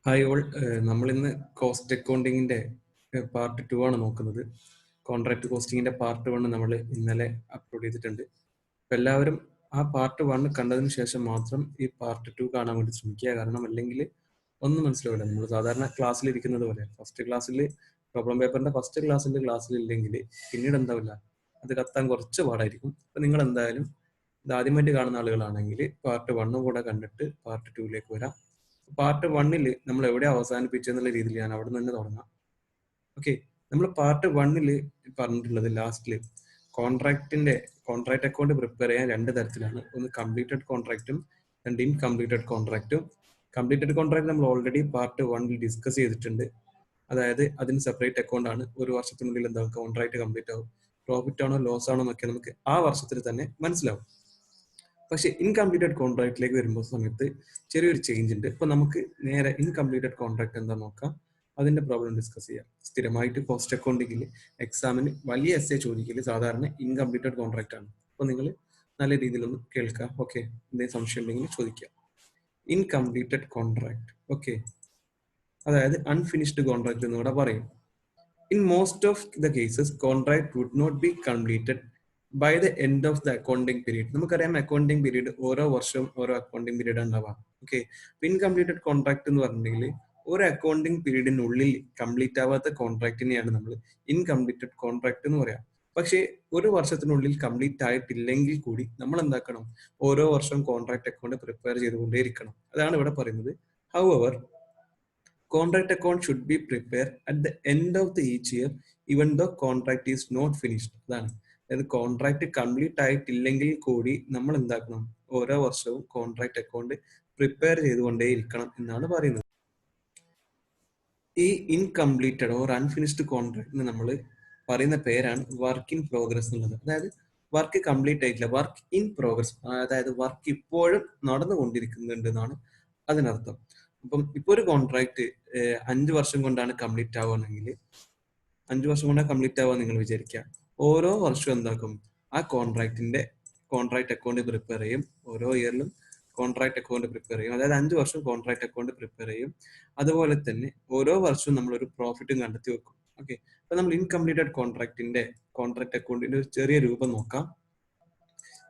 Hi all. നമ്മളിന്ന് cost അക്കൗണ്ടിങ്ങിന്റെ part 2 ആണ് നോക്കുന്നത്. കോൺട്രാക്ട് കോസ്റ്റിങ്ങിന്റെ പാർട്ട് 1 നമ്മൾ ഇന്നലെ അപ്ലോഡ് ചെയ്തിട്ടുണ്ട്. അപ്പോൾ എല്ലാവരും ആ പാർട്ട് 1 കണ്ടതിന് ശേഷം മാത്രം ഈ പാർട്ട് 2 കാണാൻ വേണ്ടി ശ്രമിക്കുക. കാരണം അല്ലെങ്കിൽ ഒന്നും മനസ്സിലാവില്ല. നമ്മൾ സാധാരണ ക്ലാസ്സിൽ ഇരിക്കുന്നത് പോലെ ഫസ്റ്റ് ക്ലാസ്സിൽ പ്രോബ്ലം പേപ്പറിന്റെ ഫസ്റ്റ് ക്ലാസ്സിൽ ഇല്ലെങ്കിൽ പിന്നീട് എന്താവില്ല, അത് കത്താൻ കുറച്ച് പാടായിരിക്കും. അപ്പം നിങ്ങൾ എന്തായാലും ഇത് ആദ്യമായിട്ട് കാണുന്ന ആളുകളാണെങ്കിൽ പാർട്ട് 1 കൂടെ കണ്ടിട്ട് പാർട്ട് 2ലേക്ക് വരാം. പാർട്ട് 1 നമ്മൾ എവിടെ അവസാനിപ്പിച്ചെന്നുള്ള രീതിയിൽ ഞാൻ അവിടെ നിന്ന് തുടങ്ങാം. ഓക്കെ, നമ്മൾ പാർട്ട് 1 പറഞ്ഞിട്ടുള്ളത് ലാസ്റ്റില് കോൺട്രാക്ട് അക്കൗണ്ട് പ്രിപ്പയർ ചെയ്യാൻ രണ്ട് തരത്തിലാണ്. ഒന്ന് കംപ്ലീറ്റഡ് കോൺട്രാക്റ്റും രണ്ട് ഇൻകംപ്ലീറ്റഡ് കോൺട്രാക്റ്റും. കംപ്ലീറ്റഡ് കോൺട്രാക്ട് നമ്മൾ ഓൾറെഡി പാർട്ട് 1 ഡിസ്കസ് ചെയ്തിട്ടുണ്ട്. അതായത് അതിന് സെപ്പറേറ്റ് അക്കൗണ്ട് ആണ്. ഒരു വർഷത്തിനുള്ളിൽ എന്താവും കോൺട്രാക്ട് കംപ്ലീറ്റ് ആവും. പ്രോഫിറ്റ് ആണോ ലോസ് ആണോ എന്നൊക്കെ നമുക്ക് ആ വർഷത്തിൽ തന്നെ മനസ്സിലാവും. പക്ഷെ ഇൻകംപ്ലീറ്റഡ് കോൺട്രാക്റ്റിലേക്ക് വരുമ്പോൾ സമയത്ത് ചെറിയൊരു ചേഞ്ച് ഉണ്ട്. ഇപ്പൊ നമുക്ക് നേരെ ഇൻകംപ്ലീറ്റഡ് കോൺട്രാക്ട് എന്താ നോക്കാം, അതിന്റെ പ്രോബ്ലം ഡിസ്കസ് ചെയ്യാം. സ്ഥിരമായിട്ട് കോസ്റ്റ് അക്കൗണ്ടിങ്ങിൽ എക്സാമിന് വലിയ എസ് എ ചോദിക്കല് സാധാരണ ഇൻകംപ്ലീറ്റഡ് കോൺട്രാക്ട് ആണ്. അപ്പൊ നിങ്ങൾ നല്ല രീതിയിലൊന്ന് കേൾക്കാം. ഓക്കെ, എന്തെങ്കിലും സംശയം ഉണ്ടെങ്കിൽ ചോദിക്കാം. ഇൻകംപ്ലീറ്റഡ് കോൺട്രാക്ട്, ഓക്കെ, അതായത് അൺഫിനിഷ്ഡ് കോൺട്രാക്ട് എന്ന് കൂടെ പറയും. In most of the cases, contract would not be completed by the end of the accounting period. നമുക്കറിയാം അക്കൗണ്ടിങ് പീരീഡ് ഓരോ വർഷവും ഓരോ അക്കൗണ്ടിങ് പീരീഡ് ഉണ്ടാവാം. ഓക്കെ, ഇൻകംപ്ലീറ്റഡ് കോൺട്രാക്ട് എന്ന് പറഞ്ഞിട്ടുണ്ടെങ്കിൽ ഒരു അക്കൗണ്ടിങ് പീരീഡിനുള്ളിൽ കംപ്ലീറ്റ് ആവാത്ത കോൺട്രാക്റ്റിനെയാണ് നമ്മൾ ഇൻകംപ്ലീറ്റഡ് കോൺട്രാക്ട് എന്ന് പറയാം. പക്ഷേ ഒരു വർഷത്തിനുള്ളിൽ കംപ്ലീറ്റ് ആയിട്ടില്ലെങ്കിൽ കൂടി നമ്മൾ എന്താക്കണം, ഓരോ വർഷവും കോൺട്രാക്ട് അക്കൗണ്ട് പ്രിപ്പയർ ചെയ്തുകൊണ്ടേയിരിക്കണം. അതാണ് ഇവിടെ പറയുന്നത്. However, contract account should be prepared at the end of the each year even though contract is not finished. അതാണ്, അതായത് കോൺട്രാക്ട് കംപ്ലീറ്റ് ആയിട്ടില്ലെങ്കിൽ കൂടി നമ്മൾ എന്താക്കണം, ഓരോ വർഷവും കോൺട്രാക്ട് അക്കൗണ്ട് പ്രിപ്പയർ ചെയ്തുകൊണ്ടേയിരിക്കണം എന്നാണ് പറയുന്നത്. ഈ ഇൻകംപ്ലീറ്റഡ് ഓർ അൺഫിനിഷ്ഡ് കോൺട്രാക്ടിന് നമ്മൾ പറയുന്ന പേരാണ് വർക്ക് ഇൻ പ്രോഗ്രസ് എന്നുള്ളത്. അതായത് വർക്ക് കംപ്ലീറ്റ് ആയിട്ടില്ല, വർക്ക് ഇൻ പ്രോഗ്രസ്, അതായത് വർക്ക് ഇപ്പോഴും നടന്നുകൊണ്ടിരിക്കുന്നുണ്ട് എന്നാണ് അതിനർത്ഥം. അപ്പം ഇപ്പൊ ഒരു കോൺട്രാക്ട് 5 വർഷം കൊണ്ടാണ് കംപ്ലീറ്റ് ആവുകയാണെങ്കിൽ 5 വർഷം കൊണ്ടാണ് കംപ്ലീറ്റ് ആവുക നിങ്ങൾ വിചാരിക്കുക. ഓരോ വർഷവും എന്താക്കും, ആ കോൺട്രാക്ട് അക്കൗണ്ട് പ്രിപ്പയർ ചെയ്യും. ഓരോ ഇയറിലും കോൺട്രാക്ട് അക്കൗണ്ട് പ്രിപ്പയർ ചെയ്യും. അതായത് 5 വർഷം കോൺട്രാക്ട് അക്കൗണ്ട് പ്രിപ്പയർ ചെയ്യും. അതുപോലെ തന്നെ ഓരോ വർഷവും നമ്മളൊരു പ്രോഫിറ്റും കണ്ടെത്തി വെക്കും. ഓക്കെ, അപ്പൊ നമ്മൾ ഇൻകംപ്ലീറ്റഡ് കോൺട്രാക്ട് അക്കൗണ്ടിന്റെ ഒരു ചെറിയ രൂപം നോക്കാം.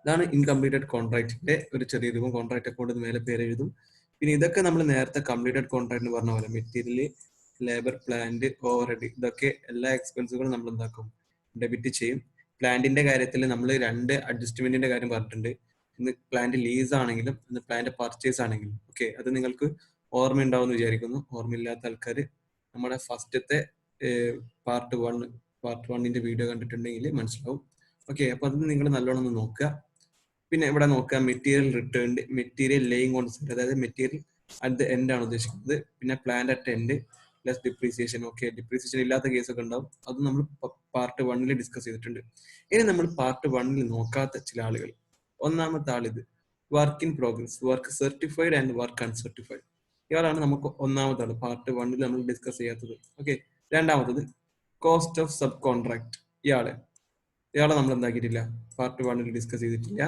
ഇതാണ് ഇൻകംപ്ലീറ്റഡ് കോൺട്രാക്ടിന്റെ ഒരു ചെറിയ രൂപം. കോൺട്രാക്ട് അക്കൗണ്ട് മേലെ പേര് എഴുതും. പിന്നെ ഇതൊക്കെ നമ്മൾ നേരത്തെ കംപ്ലീറ്റഡ് കോൺട്രാക്ട് എന്ന് പറഞ്ഞ പോലെ മെറ്റീരിയൽ, ലേബർ, പ്ലാന്റ്, ഓവർഹെഡ്, ഇതൊക്കെ എല്ലാ എക്സ്പെൻസുകളും നമ്മൾ എന്താക്കും, ഡെബിറ്റ് ചെയ്യും. പ്ലാന്റിന്റെ കാര്യത്തിൽ നമ്മൾ 2 അഡ്ജസ്റ്റ്മെന്റിന്റെ കാര്യം പറഞ്ഞിട്ടുണ്ട്. ഇന്ന് പ്ലാന്റ് ലീസ് ആണെങ്കിലും ഇന്ന് പ്ലാന്റ് പർച്ചേസ് ആണെങ്കിലും. ഓക്കെ, അത് നിങ്ങൾക്ക് ഓർമ്മ ഉണ്ടാവുമെന്ന് വിചാരിക്കുന്നു. ഓർമ്മയില്ലാത്ത ആൾക്കാർ നമ്മുടെ ഫസ്റ്റത്തെ പാർട്ട് വണ്ണിന്റെ വീഡിയോ കണ്ടിട്ടുണ്ടെങ്കിൽ മനസ്സിലാവും. ഓക്കെ, അപ്പൊ അത് നിങ്ങൾ നല്ലോണം ഒന്ന് നോക്കുക. പിന്നെ ഇവിടെ നോക്കാം material returned, material laying on site, അതായത് മെറ്റീരിയൽ അറ്റ് ദ എൻഡ് ആണ് ഉദ്ദേശിക്കുന്നത്. പിന്നെ plant at end plus depreciation. Okay, depreciation ഇല്ലാത്ത കേസൊക്കെ ഉണ്ടാവും, അത് നമ്മൾ പാർട്ട് 1 ഡിസ്കസ് ചെയ്തിട്ടുണ്ട്. ഇനി നമ്മൾ പാർട്ട് 1 നോക്കാത്ത ചില ആളുകൾ, ഒന്നാമത്തെ ആളിത് work in progress, work certified and work uncertified. ഇയാളാണ് നമുക്ക് ഒന്നാമത്തെ ആള് പാർട്ട് 1 നമ്മൾ ഡിസ്കസ് ചെയ്യാത്തത്. ഓക്കെ, രണ്ടാമത്തത് കോസ്റ്റ് ഓഫ് സബ് കോൺട്രാക്ട്. ഇയാളെ നമ്മൾ എന്താക്കിയിട്ടില്ല, പാർട്ട് 1 ഡിസ്കസ് ചെയ്തിട്ടില്ല.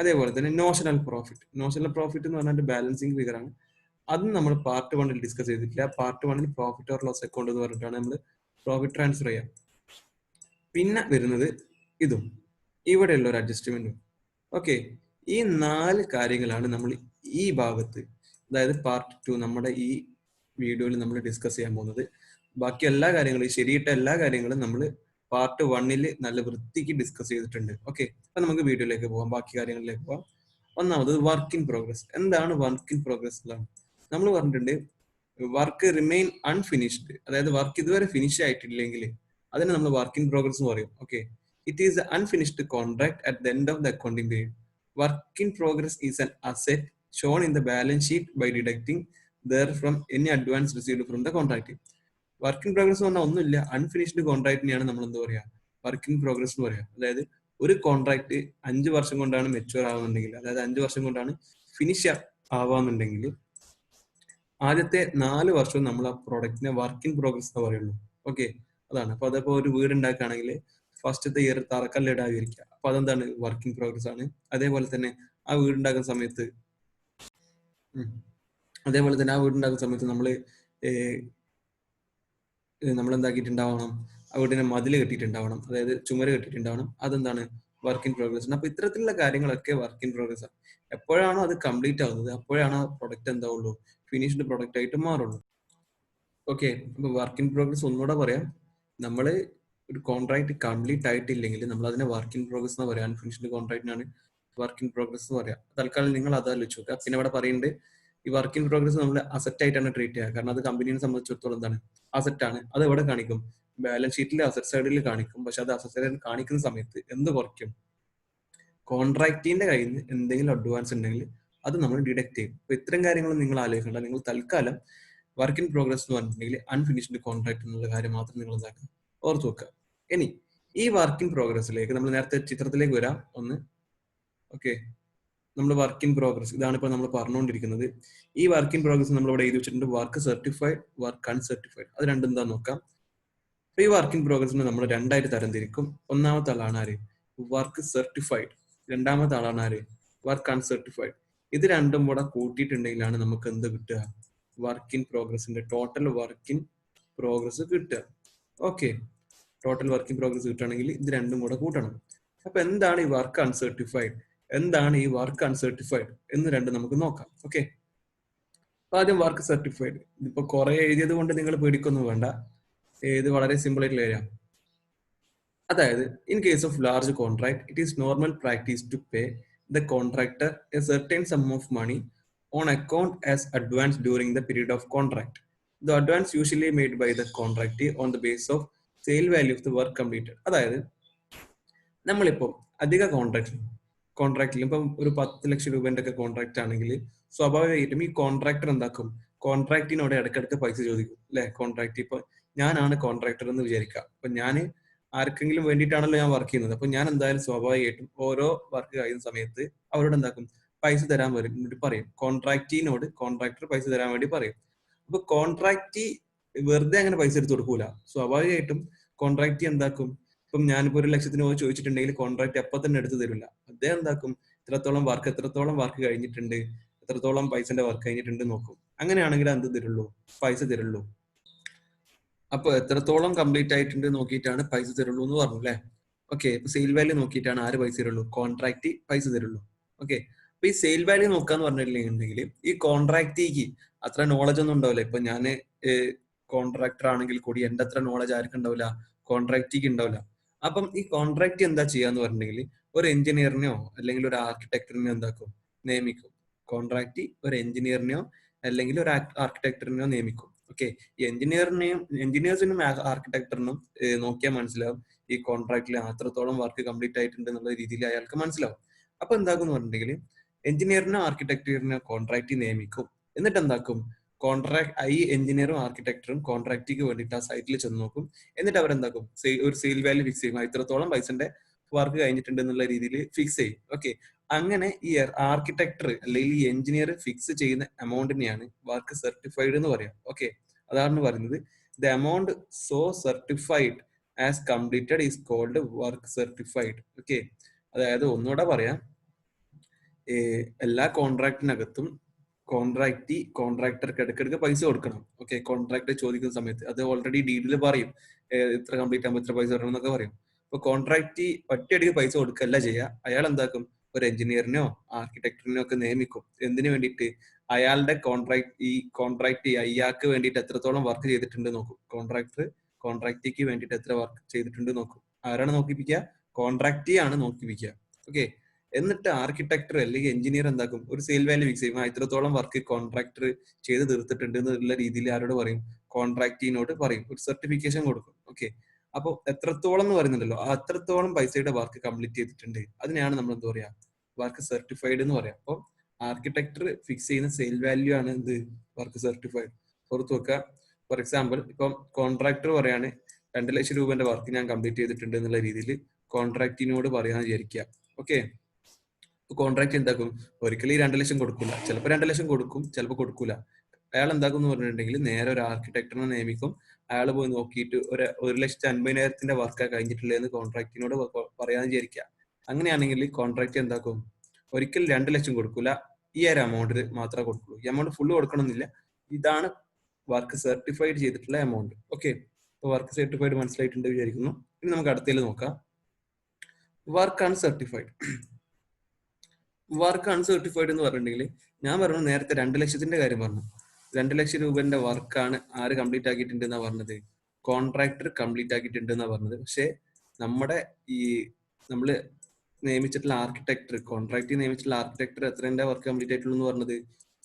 അതേപോലെ തന്നെ നോഷണൽ പ്രോഫിറ്റ് എന്ന് പറഞ്ഞാൽ ബാലൻസിങ് ഫിഗർ ആണ്. അതും നമ്മൾ പാർട്ട് 1 ഡിസ്കസ് ചെയ്തിട്ടില്ല. Part 1 profit or loss account എന്ന് പറഞ്ഞിട്ടാണ് നമ്മൾ പ്രോഫിറ്റ് ട്രാൻസ്ഫർ ചെയ്യാം. പിന്നെ വരുന്നത് ഇതും ഇവിടെയുള്ള ഒരു അഡ്ജസ്റ്റ്മെന്റും. ഓക്കെ, ഈ 4 കാര്യങ്ങളാണ് നമ്മൾ ഈ ഭാഗത്ത്, അതായത് പാർട്ട് 2 നമ്മുടെ ഈ വീഡിയോയിൽ നമ്മൾ ഡിസ്കസ് ചെയ്യാൻ പോകുന്നത്. ബാക്കി എല്ലാ കാര്യങ്ങളും ശരിയിട്ട എല്ലാ കാര്യങ്ങളും നമ്മൾ പാർട്ട് 1 നല്ല വൃത്തിക്ക് ഡിസ്കസ് ചെയ്തിട്ടുണ്ട്. ഓക്കെ, അപ്പൊ നമുക്ക് വീഡിയോയിലേക്ക് പോകാം, ബാക്കി കാര്യങ്ങളിലേക്ക് പോകാം. ഒന്നാമത് വർക്ക് ഇൻ പ്രോഗ്രസ്. എന്താണ് വർക്ക് ഇൻ പ്രോഗ്രസ് എന്നാണ് നമ്മൾ പറഞ്ഞിട്ടുണ്ട്. വർക്ക് റിമെയിൻ അൺഫിനിഷ്ഡ്, അതായത് വർക്ക് ഇതുവരെ ഫിനിഷ് ആയിട്ടില്ലെങ്കിൽ അതിനെ നമ്മൾ വർക്ക് ഇൻ പ്രോഗ്രസ് എന്ന് പറയും. Okay, it is unfinished contract at the end of the accounting period. Work in progress is an asset shown in the balance sheet by deducting therefrom any advance received from the contract. Work in progress എന്ന് പറഞ്ഞാൽ ഒന്നുമില്ല, unfinished കോൺട്രാക്ടിനെയാണ് നമ്മൾ എന്താ പറയാ, work in progress എന്ന് പറയാം. അതായത് ഒരു കോൺട്രാക്ട് 5 വർഷം കൊണ്ടാണ് മെച്ചുവർ ആവുന്നുണ്ടെങ്കിൽ, അതായത് 5 വർഷം കൊണ്ടാണ് ഫിനിഷ് ആവാന്നുണ്ടെങ്കിൽ ആദ്യത്തെ 4 വർഷവും നമ്മൾ ആ പ്രോഡക്റ്റിനെ വർക്ക് ഇൻ പ്രോഗ്രസ് എന്ന് പറയുള്ളൂ. ഓക്കെ, അതാണ്. അപ്പൊ അതപ്പോ ഒരു വീട് ഉണ്ടാക്കുകയാണെങ്കിൽ ഫസ്റ്റത്തെ ഇയർ തറക്കല്ലിടാതിരിക്കുക, അപ്പൊ അതെന്താണ്, വർക്ക് ഇൻ പ്രോഗ്രസ് ആണ്. അതേപോലെ തന്നെ ആ വീട് ഉണ്ടാക്കുന്ന സമയത്ത് അതേപോലെ തന്നെ ആ വീടുണ്ടാക്കുന്ന സമയത്ത് നമ്മൾ എന്താക്കിയിട്ടുണ്ടാവണം, ആ വീടിനെ മതിൽ കെട്ടിയിട്ടുണ്ടാവണം, അതായത് ചുമര് കെട്ടിയിട്ടുണ്ടാവണം. അതെന്താണ്? Work in progress. അപ്പൊ ഇത്തരത്തിലുള്ള കാര്യങ്ങളൊക്കെ വർക്ക് ഇൻ പ്രോഗ്രസ് ആണ്. എപ്പോഴാണോ അത് കംപ്ലീറ്റ് ആവുന്നത് അപ്പോഴാണ് ആ പ്രൊഡക്റ്റ് എന്താവുള്ളൂ, ഫിനിഷ്ഡ് പ്രൊഡക്റ്റ് ആയിട്ട് മാറുള്ളൂ. ഓക്കെ, അപ്പൊ വർക്ക് ഇൻ പ്രോഗ്രസ് ഒന്നുകൂടെ പറയാം. നമ്മൾ ഒരു കോൺട്രാക്ട് കംപ്ലീറ്റ് ആയിട്ടില്ലെങ്കിൽ നമ്മൾ അതിനെ വർക്ക് ഇൻ പ്രോഗ്രസ് എന്ന് പറയാം. അൺഫിനിഷ്ഡ് കോൺട്രാക്ടിനാണ് വർക്ക് ഇൻ പ്രോഗ്രസ് എന്ന് പറയാം. തൽക്കാലം നിങ്ങൾ അത് ആലോചിച്ച് നോക്കുക. പിന്നെ ഇവിടെ പറയുന്നുണ്ട് ഈ വർക്ക് ഇൻ പ്രോഗ്രസ് നമ്മൾ അസറ്റ് ആയിട്ടാണ് ട്രീറ്റ് ചെയ്യുക. കാരണം അത് കമ്പനിയെ സംബന്ധിച്ചിടത്തോളം എന്താണ്, അസറ്റ് ആണ്. അത് എവിടെ കാണിക്കും? ബാലൻസ് ഷീറ്റിൽ അസറ്റ് സൈഡിൽ കാണിക്കും. പക്ഷെ അത് അസറ്റ് സൈഡിൽ കാണിക്കുന്ന സമയത്ത് എന്ത് കുറയ്ക്കും? കോൺട്രാക്ടിന്റെ കയ്യിൽ നിന്ന് എന്തെങ്കിലും അഡ്വാൻസ് ഉണ്ടെങ്കിൽ അത് നമ്മൾ ഡിഡക്ട് ചെയ്യും. അപ്പൊ ഇത്തരം കാര്യങ്ങൾ നിങ്ങൾ ആലോചിക്കേണ്ട. നിങ്ങൾ തൽക്കാലം വർക്ക് ഇൻ പ്രോഗ്രസ് എന്ന് പറഞ്ഞിട്ടുണ്ടെങ്കിൽ അൺഫിനിഷ്ഡ് കോൺട്രാക്ട് എന്നുള്ള കാര്യം മാത്രം നിങ്ങൾ എന്താക്കുക, ഓർത്ത് വെക്കുക. ഇനി ഈ വർക്ക് ഇൻ പ്രോഗ്രസിലേക്ക് നമ്മൾ നേരത്തെ ചിത്രത്തിലേക്ക് വരാം ഒന്ന്. ഓക്കെ, നമ്മൾ വർക്ക് ഇൻ പ്രോഗ്രസ് ഇതാണ് ഇപ്പോൾ നമ്മൾ പറഞ്ഞുകൊണ്ടിരിക്കുന്നത്. ഈ വർക്ക് ഇൻ പ്രോഗ്രസ് നമ്മൾ ഇവിടെ എഴുതി വെച്ചിട്ടുണ്ട് വർക്ക് സർട്ടിഫൈഡ്, വർക്ക് അൺസർട്ടിഫൈഡ്. അത് രണ്ടും എന്താ നോക്കാം. അപ്പൊ ഈ വർക്ക് ഇൻ പ്രോഗ്രസിനെ നമ്മൾ രണ്ടായിട്ട് തരംതിരിക്കും. ഒന്നാമത്തെ ആളാണ് ആര്? Work certified. രണ്ടാമത്തെ ആളാണ് ആര്? Work uncertified. ഇത് രണ്ടും കൂടെ കൂട്ടിയിട്ടുണ്ടെങ്കിലാണ് നമുക്ക് എന്ത് കിട്ടുക? വർക്ക് ഇൻ പ്രോഗ്രസിന്റെ ടോട്ടൽ വർക്ക് ഇൻ പ്രോഗ്രസ് കിട്ടുക. Okay, total work in progress കിട്ടുകയാണെങ്കിൽ ഇത് രണ്ടും കൂടെ കൂട്ടണം. അപ്പൊ എന്താണ് ഈ വർക്ക് അൺസർട്ടിഫൈഡ്, എന്താണ് ഈ വർക്ക് അൺസർട്ടിഫൈഡ് എന്ന് രണ്ടും നമുക്ക് നോക്കാം. ഓക്കെ, അപ്പൊ ആദ്യം വർക്ക് സർട്ടിഫൈഡ്. ഇപ്പൊ കുറെ എഴുതിയത് കൊണ്ട് നിങ്ങൾ പേടിക്കൊന്നും വേണ്ട, ഇത് വളരെ സിമ്പിൾ ആയിട്ടുള്ള ഏരിയ. അതായത് in case of large contract it is normal practice to pay the contractor a certain sum of money on account as advance during the period of contract. The advance usually made by the contract on the base of sale value of the work completed. അതായത് നമ്മളിപ്പോൾ അധിക കോൺട്രാക്റ്റിൽ ഇപ്പം ഒരു 10 ലക്ഷം രൂപേന്റെ ഒക്കെ contract ആണെങ്കിൽ സ്വാഭാവികമായിട്ടും ഈ contractor എന്താക്കും, കോൺട്രാക്ടിനോട് ഇടയ്ക്കിടയ്ക്ക് പൈസ ചോദിക്കും അല്ലെ. കോൺട്രാക്ട് ഇപ്പൊ ഞാനാണ് കോൺട്രാക്ടർ എന്ന് വിചാരിക്കാം. അപ്പൊ ഞാൻ ആർക്കെങ്കിലും വേണ്ടിയിട്ടാണല്ലോ ഞാൻ വർക്ക് ചെയ്യുന്നത്. അപ്പൊ ഞാൻ എന്തായാലും സ്വാഭാവികമായിട്ടും ഓരോ വർക്ക് കഴിയുന്ന സമയത്ത് അവരോട് എന്താക്കും, പൈസ തരാൻ വേണ്ടി പറയും. കോൺട്രാക്ടിനോട് കോൺട്രാക്ടർ പൈസ തരാൻ വേണ്ടി പറയും. അപ്പൊ കോൺട്രാക്ട് വെറുതെ അങ്ങനെ പൈസ എടുത്ത് കൊടുക്കൂല. സ്വാഭാവികമായിട്ടും കോൺട്രാക്ട് എന്താക്കും, ഇപ്പം ഞാനിപ്പോ 1 ലക്ഷത്തിന് പോയി ചോദിച്ചിട്ടുണ്ടെങ്കിൽ കോൺട്രാക്ട് അപ്പൊ തന്നെ എടുത്ത് തരില്ല. അദ്ദേഹം എന്താക്കും, എത്രത്തോളം വർക്ക് കഴിഞ്ഞിട്ടുണ്ട്, എത്രത്തോളം പൈസന്റെ വർക്ക് കഴിഞ്ഞിട്ടുണ്ട് നോക്കും. അങ്ങനെയാണെങ്കിൽ എന്ത് തരുള്ളൂ, പൈസ തരുള്ളൂ. അപ്പൊ എത്രത്തോളം കംപ്ലീറ്റ് ആയിട്ടുണ്ട് നോക്കിയിട്ടാണ് പൈസ തരുള്ളൂ എന്ന് പറഞ്ഞു അല്ലെ. ഓക്കെ, ഇപ്പൊ സെയിൽ വാല്യൂ നോക്കിയിട്ടാണ് ആര് പൈസ തരുള്ളൂ, കോൺട്രാക്ട് പൈസ തരുള്ളൂ. ഓക്കെ, അപ്പൊ ഈ സെയിൽ വാല്യൂ നോക്കാന്ന് പറഞ്ഞിട്ടുണ്ടെങ്കിൽ ഈ കോൺട്രാക്ടിക്ക് അത്ര നോളജ് ഒന്നും ഉണ്ടാവില്ല. ഇപ്പൊ ഞാൻ കോൺട്രാക്ടർ ആണെങ്കിൽ കൂടി എന്റെ അത്ര നോളജ് ആർക്കും ഉണ്ടാവില്ല, കോൺട്രാക്ടിക്ക് ഉണ്ടാവില്ല. അപ്പം ഈ കോൺട്രാക്ട് എന്താ ചെയ്യാന്ന് പറഞ്ഞിട്ടുണ്ടെങ്കിൽ ഒരു എഞ്ചിനീയറിനെയോ അല്ലെങ്കിൽ ഒരു ആർക്കിടെക്ടറിനെയോ എന്താക്കും, നിയമിക്കും. കോൺട്രാക്ട് ഒരു എഞ്ചിനീയറിനെയോ അല്ലെങ്കിൽ ഒരു ആർക്കിടെക്ടറിനെയോ നിയമിക്കും. ഓക്കെ, ഈ എഞ്ചിനീയേഴ്സിനും ആർക്കിടെക്ടറിനും നോക്കിയാൽ മനസ്സിലാവും ഈ കോൺട്രാക്റ്റിൽ അത്രത്തോളം വർക്ക് കംപ്ലീറ്റ് ആയിട്ടുണ്ട് എന്നുള്ള രീതിയിൽ അയാൾക്ക് മനസ്സിലാവും. അപ്പൊ എന്താക്കും എന്ന് പറഞ്ഞിട്ടുണ്ടെങ്കിൽ എഞ്ചിനീയറിനോ ആർക്കിടെക്ടറിനോ കോൺട്രാക്ട് നിയമിക്കും. എന്നിട്ട് എന്താക്കും, ഈ എഞ്ചിനീയറും ആർക്കിടെക്ടറും കോൺട്രാക്ടിക്ക് വേണ്ടിയിട്ട് ആ സൈറ്റിൽ ചെന്ന് നോക്കും. എന്നിട്ട് അവരെന്താക്കും, ഒരു സെയിൽ വാല്യൂ ഫിക്സ് ചെയ്യും. ഇത്രത്തോളം പൈസന്റെ വർക്ക് കഴിഞ്ഞിട്ടുണ്ട് എന്നുള്ള രീതിയിൽ ഫിക്സ് ചെയ്യും. ഓക്കെ, അങ്ങനെ ഈ ആർക്കിടെക്ടർ അല്ലെങ്കിൽ ഈ എഞ്ചിനീയർ ഫിക്സ് ചെയ്യുന്ന എമൗണ്ടിനെയാണ് വർക്ക് സർട്ടിഫൈഡ് എന്ന് പറയാം. ഓക്കെ, അതാണ് പറയുന്നത് the amount so certified as completed is called work certified. Okay, അതായത് ഒന്നുകൂടെ പറയാം, എല്ലാ കോൺട്രാക്ടിനകത്തും കോൺട്രാക്ടർക്ക് ഇടയ്ക്കിടയ്ക്ക് പൈസ കൊടുക്കണം. ഓക്കെ, കോൺട്രാക്ടർ ചോദിക്കുന്ന സമയത്ത് അത് ഓൾറെഡി ഡീഡിൽ പറയും, ഇത്ര കംപ്ലീറ്റ് ആകുമ്പോൾ ഇത്ര പൈസ തരണം എന്നൊക്കെ പറയും. അപ്പൊ കോൺട്രാക്ട് ഒറ്റയടിക്ക് പൈസ കൊടുക്കല്ല ചെയ്യുക. അയാൾ എന്താക്കും, ഒരു എഞ്ചിനീയറിനോ ആർക്കിടെക്ടറിനോ ഒക്കെ നിയമിക്കും. എന്തിനു വേണ്ടിയിട്ട്, അയാളുടെ കോൺട്രാക്ട് അയാൾക്ക് വേണ്ടിയിട്ട് എത്രത്തോളം വർക്ക് ചെയ്തിട്ടുണ്ട് നോക്കും. കോൺട്രാക്ടിക്ക് വേണ്ടിയിട്ട് എത്ര വർക്ക് ചെയ്തിട്ടുണ്ട് നോക്കും. ആരാണ് നോക്കിപ്പിക്കുക, കോൺട്രാക്ടി ആണ് നോക്കിപ്പിക്കുക. ഓക്കെ, എന്നിട്ട് ആർക്കിടെക്ടർ അല്ലെങ്കിൽ എഞ്ചിനീയർ എന്താക്കും, ഒരു സെയിൽ വാല്യൂ ഫിക്സ് ചെയ്യും. ഇത്രത്തോളം വർക്ക് കോൺട്രാക്ടർ ചെയ്ത് തീർത്തിട്ടുണ്ട് എന്നുള്ള രീതിയിൽ ആരോട് പറയും, കോൺട്രാക്ടിനോട് പറയും, ഒരു സർട്ടിഫിക്കേഷൻ കൊടുക്കും. ഓക്കെ, അപ്പൊ എത്രത്തോളം എന്ന് പറയുന്നുണ്ടല്ലോ, ആ അത്രത്തോളം പൈസയുടെ വർക്ക് കംപ്ലീറ്റ് ചെയ്തിട്ടുണ്ട്, അതിനെയാണ് നമ്മൾ എന്താ പറയാ, വർക്ക് സർട്ടിഫൈഡ് എന്ന് പറയാം. അപ്പൊ ആർക്കിടെക്ടർ ഫിക്സ് ചെയ്യുന്ന സെയിൽ വാല്യൂ ആണ് എന്ത്, വർക്ക് സർട്ടിഫൈഡ്. പുറത്തു വെക്കുക. ഫോർ എക്സാമ്പിൾ, ഇപ്പം കോൺട്രാക്ടർ പറയാണ് 2 ലക്ഷം രൂപന്റെ വർക്ക് ഞാൻ കംപ്ലീറ്റ് ചെയ്തിട്ടുണ്ട് എന്നുള്ള രീതിയിൽ കോൺട്രാക്ടിനോട് പറയാന്ന് വിചാരിക്കുക. ഓക്കെ, കോൺട്രാക്ട് എന്താക്കും, ഒരിക്കലും ഈ 2 ലക്ഷം കൊടുക്കില്ല. ചിലപ്പോൾ 2 ലക്ഷം കൊടുക്കും, ചിലപ്പോൾ കൊടുക്കൂല. അയാൾ എന്താക്കും എന്ന് പറഞ്ഞിട്ടുണ്ടെങ്കിൽ നേരെ ഒരു ആർക്കിടെക്ടറിനെ നിയമിക്കും. അയാൾ പോയി നോക്കിയിട്ട് 1,50,000 വർക്ക് കഴിഞ്ഞിട്ടില്ല എന്ന് കോൺട്രാക്ടിനോട് പറയാന്ന് വിചാരിക്കുക. അങ്ങനെയാണെങ്കിൽ കോൺട്രാക്ട് എന്താക്കും, ഒരിക്കലും 2 ലക്ഷം കൊടുക്കൂല, ഈ ഒരു എമൗണ്ടിൽ മാത്രമേ കൊടുക്കുള്ളൂ. ഈ എമൗണ്ട് ഫുള്ള് കൊടുക്കണമെന്നില്ല. ഇതാണ് വർക്ക് സർട്ടിഫൈഡ് ചെയ്തിട്ടുള്ള എമൗണ്ട്. ഓക്കെ, അപ്പോൾ വർക്ക് സർട്ടിഫൈഡ് മനസ്സിലായിട്ടുണ്ട് വിചാരിക്കുന്നു. ഇനി നമുക്ക് അടുത്തതിൽ നോക്കാം. Work uncertified. വർക്ക് അൺസർട്ടിഫൈഡ് എന്ന് പറഞ്ഞിട്ടുണ്ടെങ്കിൽ ഞാൻ പറഞ്ഞു നേരത്തെ 2 ലക്ഷത്തിന്റെ കാര്യം പറഞ്ഞു. 2 ലക്ഷം രൂപന്റെ വർക്കാണ് ആര് കംപ്ലീറ്റ് ആക്കിയിട്ടുണ്ട് എന്നാ പറഞ്ഞത്? കോൺട്രാക്ടർ കംപ്ലീറ്റ് ആക്കിയിട്ടുണ്ട് എന്നാ പറഞ്ഞത്. പക്ഷെ നമ്മുടെ ഈ നമ്മള് നിയമിച്ചിട്ടുള്ള ആർക്കിടെക്ടർ, കോൺട്രാക്ട് നിയമിച്ചിട്ടുള്ള ആർക്കിടെക്ടർ എത്രന്റെ വർക്ക് കംപ്ലീറ്റ് ആയിട്ടുള്ളൂ എന്ന് പറഞ്ഞത്?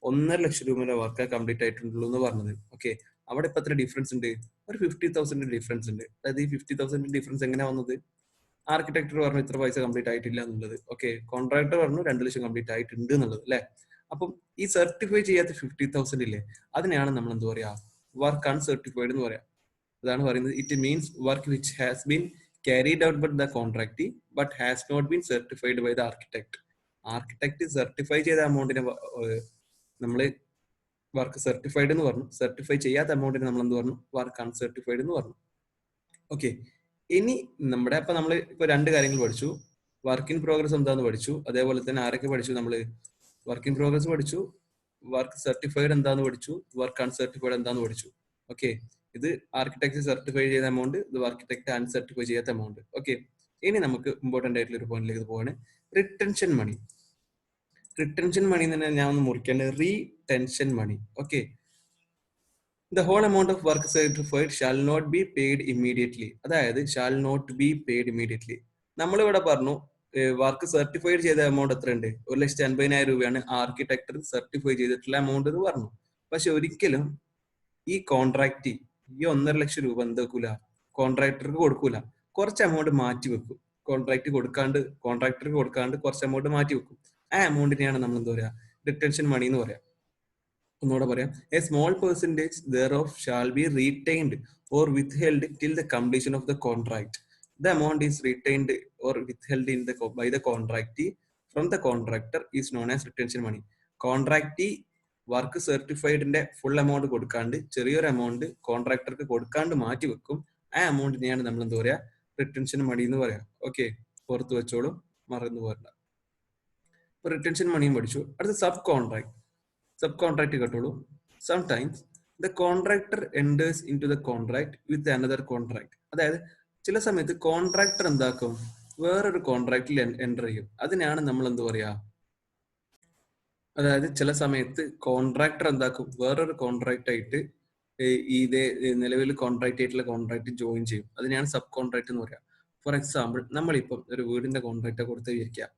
1.5 ലക്ഷം രൂപയുടെ വർക്ക് കംപ്ലീറ്റ് ആയിട്ടുള്ളൂ എന്ന് പറഞ്ഞത്. ഓക്കെ, അവിടെ ഇപ്പൊ എത്ര ഡിഫറൻസ് ഉണ്ട്? ഒരു 50,000 ഡിഫറൻസ് ഉണ്ട്. അതായത് ഈ 50,000 ഡിഫറൻസ് എങ്ങനെയാ വന്നത്? ആർക്കിടെക്ടർ പറഞ്ഞു ഇത്ര പൈസ കംപ്ലീറ്റ് ആയിട്ടില്ല എന്നുള്ളത്. ഓക്കെ, കോൺട്രാക്ടർ പറഞ്ഞു 2 ലക്ഷം കംപ്ലീറ്റ് ആയിട്ടുണ്ട് എന്നുള്ളത് അല്ലെ. അപ്പം ഈ സർട്ടിഫൈ ചെയ്യാത്ത 50,000 ഇല്ലേ, അതിനെയാണ് നമ്മൾ എന്താ പറയാ? വർക്ക് അൺസർട്ടിഫൈഡ് എന്ന് പറയാം. അതാണ് പറയുന്നത് it means work which has been carried out by the contractee but has not been certified by the architect. Architect certify ചെയ്ത എമൗണ്ടിനെ നമ്മൾ വർക്ക് സർട്ടിഫൈഡ് എന്ന് പറഞ്ഞു. സർട്ടിഫൈ ചെയ്യാത്ത എമൗണ്ടിനെ നമ്മൾ എന്ത് പറഞ്ഞു? വർക്ക് അൺസർട്ടിഫൈഡ് എന്ന് പറഞ്ഞു. ഓക്കെ, ഇനി നമ്മുടെ അപ്പൊ നമ്മൾ ഇപ്പൊ 2 കാര്യങ്ങൾ പഠിച്ചു. വർക്ക് ഇൻ പ്രോഗ്രസ് എന്താന്ന് പഠിച്ചു. അതേപോലെ തന്നെ ആരൊക്കെ പഠിച്ചു? നമ്മൾ വർക്ക് ഇൻ പ്രോഗ്രസ് പഠിച്ചു, വർക്ക് സർട്ടിഫൈഡ് എന്താന്ന് പഠിച്ചു, വർക്ക് അൺസർട്ടിഫൈഡ് എന്താന്ന് പഠിച്ചു. ഓക്കെ, ഇത് ആർക്കിടെക്ട് സർട്ടിഫൈ ചെയ്ത എമൗണ്ട്, ഇത് ആർക്കിടെക്ട് അൺസർട്ടിഫൈ ചെയ്യാത്ത എമൗണ്ട്. ഓക്കെ, ഇനി നമുക്ക് ഇമ്പോർട്ടന്റ് ആയിട്ടുള്ള ഒരു പോയിന്റിലേക്ക് പോവാണ്. റിട്ടൻഷൻ മണി. റിട്ടൻഷൻ മണി തന്നെ ഞാൻ ഒന്ന് മുറിക്കേണ്ടത് retention money. Okay, the whole amount of work certified shall not be paid immediately. അതായത് shall not be paid immediately. നമ്മളിവിടെ പറഞ്ഞു വർക്ക് സർട്ടിഫൈഡ് ചെയ്ത എമൗണ്ട് എത്ര ഉണ്ട്? 1,80,000 രൂപയാണ് ആർക്കിടെക്ടർ സർട്ടിഫൈ ചെയ്തിട്ടുള്ള എമൗണ്ട് എന്ന് പറഞ്ഞു. പക്ഷെ ഒരിക്കലും ഈ കോൺട്രാക്ട് ഈ 1.5 ലക്ഷം രൂപ എന്താക്കൂല? കോൺട്രാക്ടർക്ക് കൊടുക്കൂല. കുറച്ച് എമൗണ്ട് മാറ്റി വെക്കും. കോൺട്രാക്ടർക്ക് കൊടുക്കാണ്ട് കുറച്ച് എമൗണ്ട് മാറ്റി വെക്കും. ആ എമൗണ്ടിനെയാണ് നമ്മൾ എന്താ പറയാ? റിട്ടൻഷൻ മണി എന്ന് പറയാം. ഒന്നുകൂടെ പറയാം. A small percentage thereof shall be retained or withheld till the completion of the contract. The amount is retained or withheld by the contractee from the contractor is known as retention money. Contractee work സർട്ടിഫൈഡിന്റെ full amount കൊടുക്കാണ്ട് ചെറിയൊരു amount കോൺട്രാക്ടർക്ക് കൊടുക്കാണ്ട് മാറ്റി വെക്കും. ആ എമൗണ്ടിനെയാണ് നമ്മൾ എന്താ പറയാ? റിട്ടൻഷൻ മണി എന്ന് പറയാം. ഓക്കെ, പുറത്ത് വെച്ചോളും, മറന്നു പോരണ്ട. ഇപ്പൊ റിട്ടൻഷൻ മണിയും പഠിച്ചു. അടുത്ത സബ് കോൺട്രാക്ട്. സബ് കോൺട്രാക്ട് കേട്ടോളൂ. Sometimes the contractor enters into the contract with another contract. അതായത് ചില സമയത്ത് കോൺട്രാക്ടർ എന്താക്കും? വേറൊരു കോൺട്രാക്റ്റിൽ എൻ്റർ ചെയ്യും. അതിനാണ് നമ്മൾ എന്താ പറയാ? അതായത് ചില സമയത്ത് കോൺട്രാക്ടർ എന്താക്കും? വേറൊരു കോൺട്രാക്ട് ആയിട്ട് ഇതേ നിലവിൽ കോൺട്രാക്ട് ആയിട്ടുള്ള കോൺട്രാക്ട് ജോയിൻ ചെയ്യും. അതിനെയാണ് സബ് കോൺട്രാക്ട് എന്ന് പറയാം. ഫോർ എക്സാമ്പിൾ, നമ്മളിപ്പം ഒരു വീടിന്റെ കോൺട്രാക്ട് കൊടുത്ത് വിചാരിക്കുക.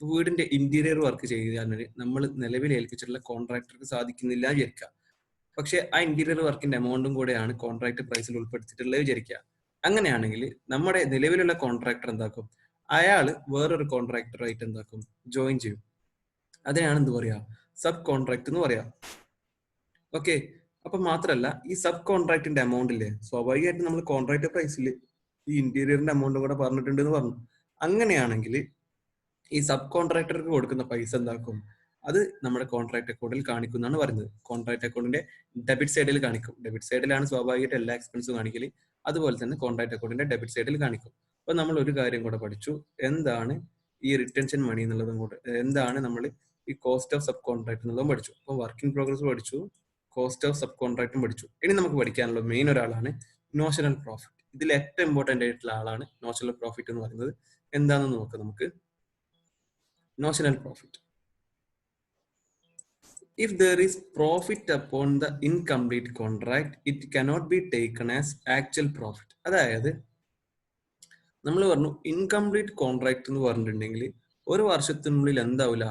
വീടിന്റെ ഇന്റീരിയർ വർക്ക് ചെയ്യാൻ നമ്മൾ നിലവിൽ ഏൽപ്പിച്ചിട്ടുള്ള കോൺട്രാക്ടർക്ക് സാധിക്കുന്നില്ല വിചാരിക്കുക. പക്ഷെ ആ ഇന്റീരിയർ വർക്കിന്റെ എമൗണ്ടും കൂടെയാണ് കോൺട്രാക്ട് പ്രൈസിൽ ഉൾപ്പെടുത്തിയിട്ടുള്ളത് വിചാരിക്കുക. അങ്ങനെയാണെങ്കിൽ നമ്മുടെ നിലവിലുള്ള കോൺട്രാക്ടർ എന്താക്കും? അയാള് വേറൊരു കോൺട്രാക്ടറായിട്ട് എന്താക്കും? ജോയിൻ ചെയ്യും. അതിനാണ് എന്ത് പറയാ? സബ് കോൺട്രാക്ട് എന്ന് പറയാം. ഓക്കെ, അപ്പൊ മാത്രല്ല ഈ സബ് കോൺട്രാക്ടിന്റെ എമൗണ്ട് ഇല്ലേ, സ്വാഭാവികമായിട്ട് നമ്മൾ കോൺട്രാക്ട് പ്രൈസിൽ ഈ ഇന്റീരിയറിന്റെ എമൗണ്ട് കൂടെ പറഞ്ഞിട്ടുണ്ട് എന്ന് പറഞ്ഞു. അങ്ങനെയാണെങ്കിൽ ഈ സബ് കോൺട്രാക്ടർക്ക് കൊടുക്കുന്ന പൈസ എന്താക്കും? അത് നമ്മുടെ കോൺട്രാക്ട് അക്കൗണ്ടിൽ കാണിക്കുന്നതാണ് പറയുന്നത്. കോൺട്രാക്ട് അക്കൗണ്ടിന്റെ ഡെബിറ്റ് സൈഡിൽ കാണിക്കും. ഡെബിറ്റ് സൈഡിലാണ് സ്വാഭാവികമായിട്ട് എല്ലാ എക്സ്പെൻസും കാണിക്കല്. അതുപോലെ തന്നെ കോൺട്രാക്ട് അക്കൗണ്ടിന്റെ ഡെബിറ്റ് സൈഡിൽ കാണിക്കും. അപ്പൊ നമ്മൾ ഒരു കാര്യം കൂടെ പഠിച്ചു. എന്താണ് ഈ റിട്ടൻഷൻ മണി എന്നുള്ളതും കൂടെ, എന്താണ് നമ്മൾ ഈ കോസ്റ്റ് ഓഫ് സബ് കോൺട്രാക്ട് എന്നുള്ളതും പഠിച്ചു. അപ്പൊ വർക്ക് ഇൻ പ്രോഗ്രസ് പഠിച്ചു, കോസ്റ്റ് ഓഫ് സബ് കോൺട്രാക്ടും പഠിച്ചു. ഇനി നമുക്ക് പഠിക്കാനുള്ള മെയിൻ ഒരാളാണ് നോഷണൽ പ്രോഫിറ്റ്. ഇതിൽ ഏറ്റവും ഇമ്പോർട്ടന്റ് ആയിട്ടുള്ള ആളാണ് നോഷണൽ പ്രോഫിറ്റ് എന്ന് പറയുന്നത്. എന്താണെന്ന് നോക്കാം നമുക്ക്. Notional profit. If there is profit upon the incomplete contract, it cannot be taken as actual profit. അതായത് നമ്മൾ പറഞ്ഞു ഇൻകംപ്ലീറ്റ് കോൺട്രാക്ട് എന്ന് പറഞ്ഞിട്ടുണ്ടെങ്കിൽ ഒരു വർഷത്തിനുള്ളിൽ എന്താവില്ല?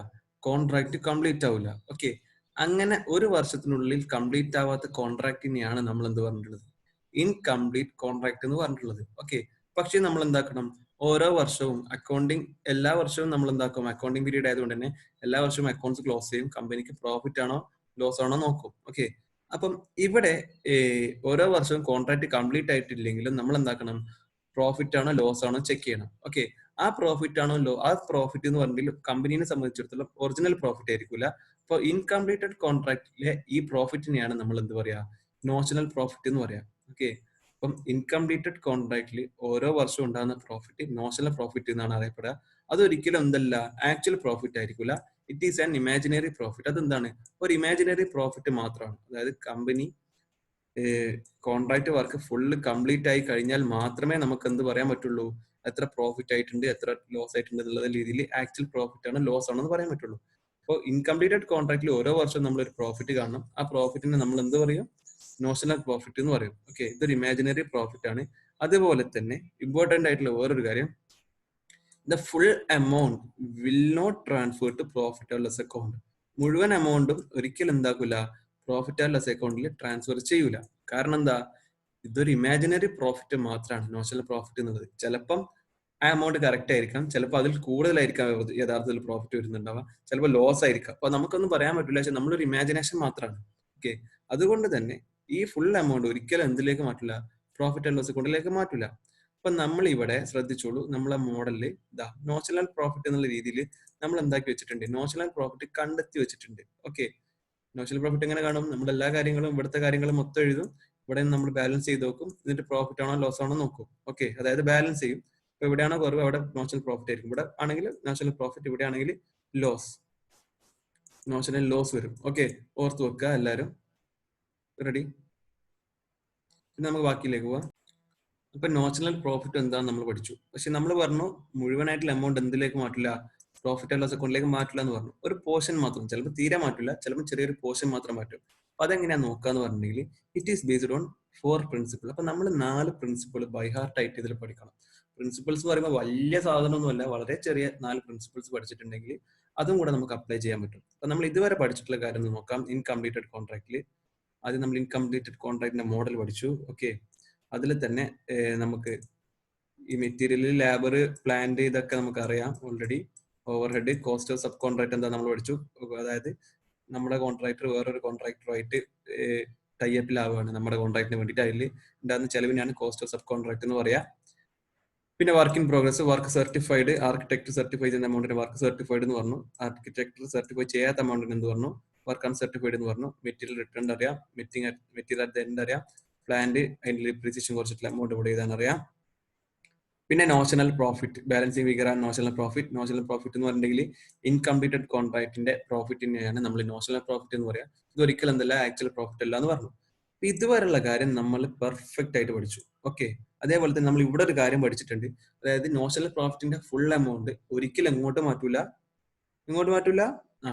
കോൺട്രാക്ട് കംപ്ലീറ്റ് ആവില്ല. ഓക്കെ, അങ്ങനെ ഒരു വർഷത്തിനുള്ളിൽ കംപ്ലീറ്റ് ആവാത്ത കോൺട്രാക്ടിനെയാണ് നമ്മൾ എന്ത് പറഞ്ഞിട്ടുള്ളത്? ഇൻകംപ്ലീറ്റ് കോൺട്രാക്ട് എന്ന് പറഞ്ഞിട്ടുള്ളത്. ഓക്കെ, പക്ഷെ നമ്മൾ എന്താക്കണം? ഓരോ വർഷവും അക്കൗണ്ടിങ്, എല്ലാ വർഷവും നമ്മൾ എന്താക്കും? അക്കൗണ്ടിങ് പീരീഡ് ആയതുകൊണ്ട് തന്നെ എല്ലാ വർഷവും അക്കൗണ്ട്സ് ക്ലോസ് ചെയ്യും. കമ്പനിക്ക് പ്രോഫിറ്റ് ആണോ ലോസ് ആണോ നോക്കും. ഓക്കെ, അപ്പം ഇവിടെ ഓരോ വർഷവും കോൺട്രാക്ട് കംപ്ലീറ്റ് ആയിട്ടില്ലെങ്കിലും നമ്മൾ എന്താക്കണം? പ്രോഫിറ്റ് ആണോ ലോസ് ആണോ ചെക്ക് ചെയ്യണം. ഓക്കെ, ആ പ്രോഫിറ്റ് ആണോ ആ പ്രോഫിറ്റ് എന്ന് പറഞ്ഞാൽ കമ്പനീനെ സംബന്ധിച്ചിടത്തോളം ഒറിജിനൽ പ്രോഫിറ്റ് ആയിരിക്കില്ല. അപ്പോൾ ഇൻകംപ്ലീറ്റഡ് കോൺട്രാക്റ്റിലെ ഈ പ്രോഫിറ്റിനെയാണ് നമ്മൾ എന്ത് പറയാ? നോഷണൽ പ്രോഫിറ്റ് എന്ന് പറയാം. ഓക്കെ, അപ്പം ഇൻകംപ്ലീറ്റഡ് കോൺട്രാക്റ്റിൽ ഓരോ വർഷവും ഉണ്ടാകുന്ന പ്രോഫിറ്റ് നോഷണൽ പ്രോഫിറ്റ് എന്നാണ് അറിയപ്പെടുക. അതൊരിക്കലും എന്തല്ല? ആക്ച്വൽ പ്രോഫിറ്റ് ആയിരിക്കില്ല. It is an imaginary profit. അതെന്താണ്? ഒരു ഇമാജിനറി പ്രോഫിറ്റ് മാത്രമാണ്. അതായത് company contract work full complete ആയി കഴിഞ്ഞാൽ മാത്രമേ നമുക്ക് എന്ത് പറയാൻ പറ്റുള്ളൂ, എത്ര പ്രോഫിറ്റ് ആയിട്ടുണ്ട് എത്ര ലോസ് ആയിട്ടുണ്ട് എന്നുള്ള രീതിയിൽ ആക്ച്വൽ പ്രോഫിറ്റ് ആണ് ലോസ് ആണെന്ന് പറയാൻ പറ്റുള്ളൂ. അപ്പോൾ ഇൻകംപ്ലീറ്റഡ് കോൺട്രാക്റ്റിൽ ഓരോ വർഷം നമ്മൾ ഒരു പ്രോഫിറ്റ് കാണണം. ആ പ്രോഫിറ്റിനെ നമ്മൾ എന്ത് പറയും? നോഷണൽ പ്രോഫിറ്റ് എന്ന് പറയും. ഓക്കെ, ഇതൊരു ഇമാജിനറി പ്രോഫിറ്റ് ആണ്. അതുപോലെ തന്നെ ഇമ്പോർട്ടന്റ് ആയിട്ടുള്ള വേറൊരു കാര്യം, the full amount will not transfer to profit or loss account. മുഴുവൻ എമൗണ്ടും ഒരിക്കലും എന്താക്കൂല, പ്രോഫിറ്റ് ആർ ലോസ് അക്കൗണ്ടിൽ ട്രാൻസ്ഫർ ചെയ്യൂല. കാരണം എന്താ? ഇതൊരു ഇമാജിനറി പ്രോഫിറ്റ് മാത്രമാണ് നോഷണൽ പ്രോഫിറ്റ് എന്നുള്ളത്. ചിലപ്പം ആ എമൗണ്ട് കറക്റ്റ് ആയിരിക്കാം, ചിലപ്പോൾ അതിൽ കൂടുതലായിരിക്കാം യഥാർത്ഥത്തിൽ പ്രോഫിറ്റ് വരുന്നുണ്ടാവുക, ചിലപ്പോൾ ലോസ് ആയിരിക്കാം. അപ്പൊ നമുക്കൊന്നും പറയാൻ പറ്റില്ല, പക്ഷെ നമ്മളൊരു ഇമാജിനേഷൻ മാത്രമാണ്. ഓക്കെ, അതുകൊണ്ട് തന്നെ ഈ ഫുൾ എമൗണ്ട് ഒരിക്കലും എന്തിലേക്ക് മാറ്റില്ല, പ്രോഫിറ്റ് ആൻഡ് ലോസ് അക്കൗണ്ടിലേക്ക് മാറ്റില്ല. അപ്പൊ നമ്മൾ ഇവിടെ ശ്രദ്ധിച്ചോളൂ, നമ്മളെ മോഡലിൽ ഇതാ നോഷണൽ പ്രോഫിറ്റ് എന്നുള്ള രീതിയിൽ നമ്മൾ എന്താക്കി വെച്ചിട്ടുണ്ട്, നോഷണൽ പ്രോഫിറ്റ് കണ്ടെത്തി വെച്ചിട്ടുണ്ട്. ഓക്കെ, നോഷണൽ പ്രോഫിറ്റ് എങ്ങനെ കാണും? നമ്മൾ എല്ലാ കാര്യങ്ങളും ഇവിടുത്തെ കാര്യങ്ങളും മൊത്തം എഴുതും, ഇവിടെ നമ്മൾ ബാലൻസ് ചെയ്ത് നോക്കും, എന്നിട്ട് പ്രോഫിറ്റ് ആണോ ലോസ് ആണോ നോക്കും. ഓക്കെ, അതായത് ബാലൻസ് ചെയ്യും. ഇപ്പൊ എവിടെയാണോ കുറവ് അവിടെ നോഷണൽ പ്രോഫിറ്റ് ആയിരിക്കും, ഇവിടെ ആണെങ്കിൽ നോഷണൽ പ്രോഫിറ്റ്, ഇവിടെ ആണെങ്കിൽ ലോസ്, നോഷണൽ ലോസ് വരും. ഓക്കെ, ഓർത്ത് വെക്കുക എല്ലാവരും. റെഡി? പിന്നെ നമുക്ക് ബാക്കിയിലേക്ക് പോവാം. ഇപ്പൊ നോഷണൽ പ്രോഫിറ്റ് എന്താന്ന് നമ്മൾ പഠിച്ചു, പക്ഷെ നമ്മൾ പറഞ്ഞു മുഴുവനായിട്ടുള്ള എമൗണ്ട് എന്തിലേക്ക് മാറ്റില്ല, പ്രോഫിറ്റ് ആൻഡ് ലോസ് അക്കൗണ്ടിലേക്ക് മാറ്റില്ല എന്ന് പറഞ്ഞു. ഒരു പോർഷൻ മാത്രം, ചിലപ്പോൾ തീരെ മാറ്റില്ല, ചിലപ്പോൾ ചെറിയൊരു പോർഷൻ മാത്രം മാറ്റും. അപ്പൊ അതെങ്ങനെയാ നോക്കാന്ന് പറഞ്ഞിട്ടുണ്ടെങ്കിൽ it is based on 4 principle. അപ്പൊ നമ്മൾ 4 പ്രിൻസിപ്പിൾ ബൈ ഹാർട്ട് ആയിട്ട് ഇതിൽ പഠിക്കണം. പ്രിൻസിപ്പിൾസ് എന്ന് പറയുമ്പോൾ വലിയ സാധനമൊന്നുമല്ല, വളരെ ചെറിയ 4 പ്രിൻസിപ്പിൾസ് പഠിച്ചിട്ടുണ്ടെങ്കിൽ അതും കൂടെ നമുക്ക് അപ്ലൈ ചെയ്യാൻ പറ്റും. അപ്പൊ നമ്മൾ ഇതുവരെ പഠിച്ചിട്ടുള്ള കാര്യം നോക്കാം. ഇൻകംപ്ലീറ്റഡ് കോൺട്രാക്റ്റിൽ ആദ്യം നമ്മൾ ഇൻകംപ്ലീറ്റഡ് കോൺട്രാക്റ്റിന്റെ മോഡൽ പഠിച്ചു. ഓക്കെ, അതിൽ തന്നെ നമുക്ക് ഈ മെറ്റീരിയൽ, ലേബർ, പ്ലാന്റ് ഇതൊക്കെ നമുക്ക് അറിയാം already. Over head, cost of sub contract എന്താ നമ്മൾ പഠിച്ചു. അതായത് നമ്മുടെ കോൺട്രാക്ടർ വേറൊരു കോൺട്രാക്ടറുമായിട്ട് ടൈപ്പിലാവുകയാണ് നമ്മുടെ കോൺട്രാക്ടിന് വേണ്ടിയിട്ട്, അതിൽ ഉണ്ടാകുന്ന ചെലവിനാണ് കോസ്റ്റ് ഓഫ് സബ് കോൺട്രാക്ട് എന്ന് പറയാം. പിന്നെ work in progress, work certified, architect certify ചെയ്യുന്ന എമൗണ്ടിന് വർക്ക് സർട്ടിഫൈഡ് എന്ന് പറഞ്ഞു, ആർക്കിടെക്ട് സർട്ടിഫൈ ചെയ്യാത്ത എമൗണ്ടിന് എന്ത് പറഞ്ഞു, വർക്ക് അൺസർട്ടിഫൈഡ് എന്ന് പറഞ്ഞു. മെറ്റീരിയൽ റിട്ടേൺ അറിയാം, മെറ്റീരിയൽ അറ്റ് ദ എൻഡ് അറിയാം, പ്ലാന്റ് അതിന്റെ പ്രിസിഷൻ കുറച്ചിട്ടുള്ള എമൗണ്ട് ഇവിടെ എഴുതാൻ അറിയാം. പിന്നെ നോഷണൽ പ്രോഫിറ്റ്, ബാലൻസിംഗ് ഫിഗർ ആണ് നോഷണൽ പ്രോഫിറ്റ്. നോഷണൽ പ്രോഫിറ്റ് എന്ന് പറഞ്ഞിട്ടുണ്ടെങ്കിൽ ഇൻകംപ്ലീറ്റഡ് കോൺട്രാക്ടിന്റെ പ്രോഫിറ്റിനെയാണ് നമ്മൾ നോഷണൽ പ്രോഫിറ്റ് എന്ന് പറയാം. ഇത് ഒരിക്കലും എന്തല്ല ആക്ച്വൽ പ്രോഫിറ്റ് അല്ല എന്ന് പറഞ്ഞു. അപ്പൊ ഇതുവരെയുള്ള കാര്യം നമ്മൾ പെർഫെക്റ്റ് ആയിട്ട് പഠിച്ചു. ഓക്കെ, അതേപോലെ തന്നെ നമ്മൾ ഇവിടെ ഒരു കാര്യം പഠിച്ചിട്ടുണ്ട്, അതായത് നോഷണൽ പ്രോഫിറ്റിന്റെ ഫുൾ എമൗണ്ട് ഒരിക്കലും എങ്ങോട്ട് മാറ്റൂല,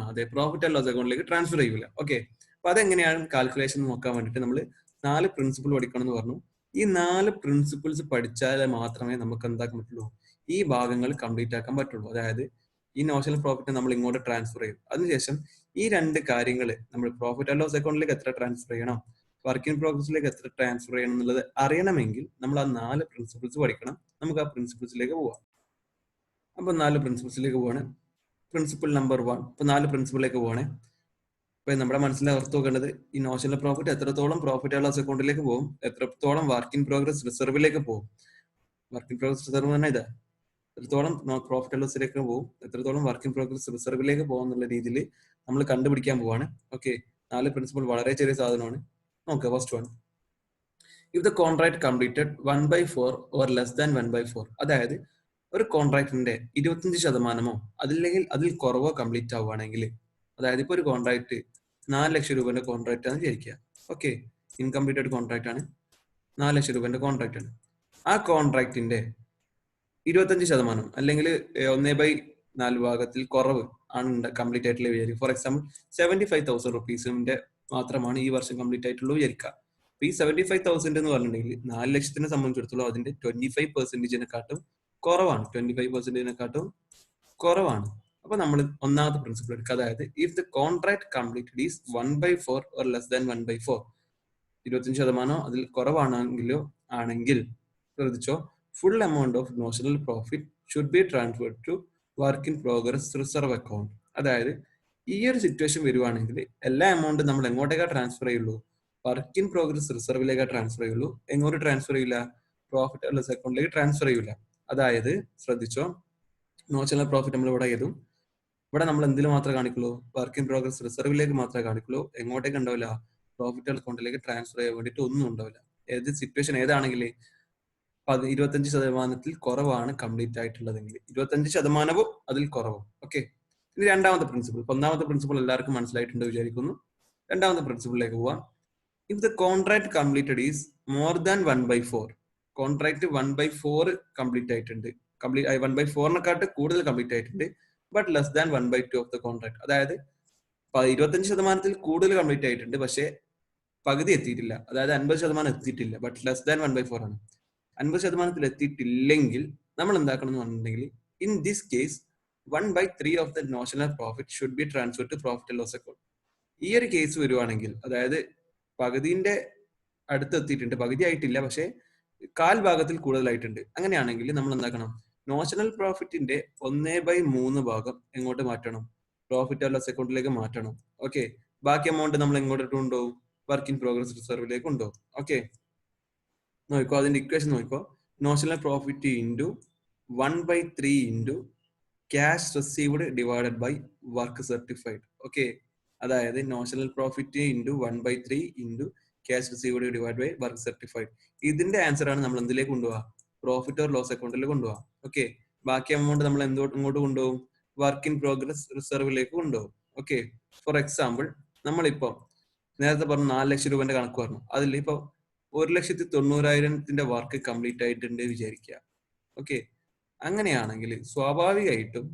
അതെ, പ്രോഫിറ്റ് ആൻഡ് ലോസ് അക്കൗണ്ടിലേക്ക് ട്രാൻസ്ഫർ ചെയ്യൂല. ഓക്കെ, അപ്പൊ അതെങ്ങനെയാണ് കാൽക്കുലേഷൻ നോക്കാൻ വേണ്ടിയിട്ട് നമ്മൾ 4 പ്രിൻസിപ്പിൾ പഠിക്കണം എന്ന് പറഞ്ഞു. ഈ 4 പ്രിൻസിപ്പിൾസ് പഠിച്ചാൽ മാത്രമേ നമുക്ക് എന്താക്കാൻ പറ്റുള്ളൂ, ഈ ഭാഗങ്ങൾ കംപ്ലീറ്റ് ആക്കാൻ പറ്റുള്ളൂ. അതായത് ഈ നോഷണൽ പ്രോഫിറ്റ് നമ്മൾ ഇങ്ങോട്ട് ട്രാൻസ്ഫർ ചെയ്യും, അതിനുശേഷം ഈ 2 കാര്യങ്ങൾ നമ്മൾ പ്രോഫിറ്റ് ആൻഡ് ലോസ് അക്കൗണ്ടിലേക്ക് എത്ര ട്രാൻസ്ഫർ ചെയ്യണം, വർക്ക് ഇൻ പ്രോഗ്രസിലേക്ക് എത്ര ട്രാൻസ്ഫർ ചെയ്യണം എന്നുള്ളത് അറിയണമെങ്കിൽ നമ്മൾ ആ 4 പ്രിൻസിപ്പിൾസ് പഠിക്കണം. നമുക്ക് ആ പ്രിൻസിപ്പിൾസിലേക്ക് പോവാം. അപ്പൊ 4 പ്രിൻസിപ്പിൾസിലേക്ക് പോവാണ്. Principle number 1. ഇപ്പൊ 4 പ്രിൻസിപ്പിളിലേക്ക് പോവാണ്. ഇപ്പൊ നമ്മുടെ മനസ്സിൽ ഓർത്ത് നോക്കേണ്ടത്, ഈ നോഷണൽ പ്രോഫിറ്റ് എത്രത്തോളം പ്രോഫിറ്റ് ആൻഡ് ലോസ് അക്കൗണ്ടിലേക്ക് പോകും, എത്രത്തോളം വർക്ക് ഇൻ പ്രോഗ്രസ് റിസർവിലേക്ക് പോകും. വർക്ക് ഇൻ പ്രോഗ്രസ് റിസർവ് തന്നെ ഇതാ, എത്രത്തോളം പ്രോഫിറ്റ് ആൻഡ് ലോസിലേക്ക് പോകും, എത്രത്തോളം വർക്ക് ഇൻ പ്രോഗ്രസ് റിസർവിലേക്ക് പോകും എന്നുള്ള രീതിയിൽ നമ്മൾ കണ്ടുപിടിക്കാൻ പോവാണ്. ഓക്കെ, 4 പ്രിൻസിപ്പിൾ വളരെ ചെറിയ സാധനമാണ്. നോക്കുക, first one, if the contract completed 1/4 or less than 1/4, അതായത് ഒരു കോൺട്രാക്ടിന്റെ 25% അതില്ലെങ്കിൽ അതിൽ കുറവോ കംപ്ലീറ്റ് ആവുകയാണെങ്കിൽ, അതായത് ഇപ്പൊ ഒരു കോൺട്രാക്ട് 4 ലക്ഷം രൂപന്റെ കോൺട്രാക്ട് ആണ് വിചാരിക്കുക. ഓക്കെ, ഇൻകംപ്ലീറ്റഡ് കോൺട്രാക്ട് ആണ്, 4 ലക്ഷം രൂപന്റെ കോൺട്രാക്ട് ആണ്. ആ കോൺട്രാക്ടിന്റെ 25% അല്ലെങ്കിൽ 1/4 ഭാഗത്തിൽ കുറവ് ആണ് കംപ്ലീറ്റ് ആയിട്ടുള്ള വിചാരിക്കുക. ഫോർ എക്സാമ്പിൾ 75,000 റുപ്പീസിന്റെ മാത്രമാണ് ഈ വർഷം കംപ്ലീറ്റ് ആയിട്ടുള്ളൂ വിചാരിക്കുക. അപ്പൊ ഈ 75,000 എന്ന് പറഞ്ഞിട്ടുണ്ടെങ്കിൽ 4 ലക്ഷത്തിനെ സംബന്ധിച്ചിടത്തോളം അതിന്റെ 25%-നെക്കാട്ടും കുറവാണ്, 25%-നെക്കാട്ടും കുറവാണ്. അപ്പൊ നമ്മൾ ഒന്നാമത്തെ പ്രിൻസിപ്പിൾ എടുക്കുക, അതായത് if the contract completed is 1/4 or less than 1/4, 25% അതിൽ കുറവാണെങ്കിലോ ആണെങ്കിൽ ശ്രദ്ധിച്ചോ, full amount of notional profit should be transferred to work in progress reserve account. അതായത് ഈ ഒരു സിറ്റുവേഷൻ വരുവാണെങ്കിൽ എല്ലാ എമൗണ്ടും നമ്മൾ എങ്ങോട്ടേക്കാ ട്രാൻസ്ഫർ ചെയ്യുള്ളൂ, വർക്ക് ഇൻ പ്രോഗ്രസ് റിസർവിലേക്കാ ട്രാൻസ്ഫർ ചെയ്യുള്ളൂ. എങ്ങോട്ട് ട്രാൻസ്ഫർ ചെയ്യില്ല, പ്രോഫിറ്റ് ആൻഡ് ലോസ് അക്കൗണ്ടിലേക്ക് ട്രാൻസ്ഫർ ചെയ്യില്ല. അതായത് ശ്രദ്ധിച്ചോ, നോഷണൽ പ്രോഫിറ്റ് നമ്മൾ ഇവിടെ ചെയ്തു, ഇവിടെ നമ്മൾ എന്തിൽ മാത്രമേ കാണിക്കുള്ളൂ, വർക്ക് ഇൻ പ്രോഗ്രസ് റിസർവിലേക്ക് മാത്രമേ കാണിക്കുള്ളൂ. എങ്ങോട്ടേക്ക് ഉണ്ടാവില്ല, പ്രോഫിറ്റ് അക്കൗണ്ടിലേക്ക് ട്രാൻസ്ഫർ ചെയ്യാൻ വേണ്ടിയിട്ട് ഒന്നും ഉണ്ടാവില്ല. ഏത് സിറ്റുവേഷൻ ഏതാണെങ്കിൽ 25% കുറവാണ് കംപ്ലീറ്റ് ആയിട്ടുള്ളതെങ്കിൽ, 25% അതിൽ കുറവും. ഓക്കെ, ഇനി രണ്ടാമത്തെ പ്രിൻസിപ്പിൾ. ഒന്നാമത്തെ പ്രിൻസിപ്പിൾ എല്ലാവർക്കും മനസ്സിലായിട്ടുണ്ട് വിചാരിക്കുന്നു. രണ്ടാമത്തെ പ്രിൻസിപ്പിളിലേക്ക് പോവാം. If the contract completed is more than 1/4, contract 1/4 complete ആയിട്ടുണ്ട്, 1/4 കൂടുതൽ കംപ്ലീറ്റ് ആയിട്ടുണ്ട്, but less than 1/2 of the contract, അതായത് 25% കൂടുതൽ കംപ്ലീറ്റ് ആയിട്ടുണ്ട്, പക്ഷേ പകുതി എത്തിയിട്ടില്ല, അതായത് 50% എത്തിയിട്ടില്ല, ബട്ട് ലെസ് ദാൻ 1/4 ആണ്. 50% എത്തിയിട്ടില്ലെങ്കിൽ നമ്മൾ എന്താക്കണം എന്ന് പറഞ്ഞിട്ടുണ്ടെങ്കിൽ, in this case 1/3 of the notional profit should be transfer to profit and loss account. ഈ ഒരു കേസ് വരുവാണെങ്കിൽ, അതായത് പകുതിന്റെ അടുത്ത് എത്തിയിട്ടുണ്ട്, പകുതി ആയിട്ടില്ല, പക്ഷേ കാൽ ഭാഗത്തിൽ കൂടുതലായിട്ടുണ്ട്, അങ്ങനെയാണെങ്കിൽ നമ്മൾ എന്താക്കണം, നോഷണൽ പ്രോഫിറ്റിന്റെ 1/3 ഭാഗം എങ്ങോട്ട് മാറ്റണം, പ്രോഫിറ്റ് ആൻഡ് ലോസ് അക്കൗണ്ടിലേക്ക് മാറ്റണം. ഓക്കെ, ബാക്കി എമൗണ്ട് നമ്മൾ എങ്ങോട്ട് കൊണ്ടുപോകും, വർക്ക് ഇൻ പ്രോഗ്രസ് റിസർവിലേക്ക് കൊണ്ടുപോകും. ഓക്കെ, നോക്കോ അതിന്റെ ഇക്വേഷൻ നോക്കോ, notional profit into 1/3 into cash received divided by work certified. Okay, അതായത് notional profit into 1/3 into cash received divide by work certified. ഇതിന്റെ ആൻസർ ആണ് നമ്മൾ എന്തിലേക്ക് കൊണ്ടുപോകാം, പ്രോഫിറ്റ് ഓർ ലോസ് അക്കൗണ്ടിൽ കൊണ്ടുപോകാം. ഓക്കെ, ബാക്കി എമൗണ്ട് നമ്മൾ ഇങ്ങോട്ട് കൊണ്ടുപോകും, വർക്ക് ഇൻ പ്രോഗ്രസ് റിസർവിലേക്ക് കൊണ്ടുപോകും. ഓക്കെ, ഫോർ എക്സാമ്പിൾ നമ്മളിപ്പോ നേരത്തെ പറഞ്ഞു 4 ലക്ഷം രൂപന്റെ കണക്ക് പറഞ്ഞു, അതിൽ ഇപ്പൊ 1,90,000 വർക്ക് കംപ്ലീറ്റ് ആയിട്ടുണ്ട് വിചാരിക്കുക. ഓക്കെ, അങ്ങനെയാണെങ്കിൽ സ്വാഭാവികമായിട്ടും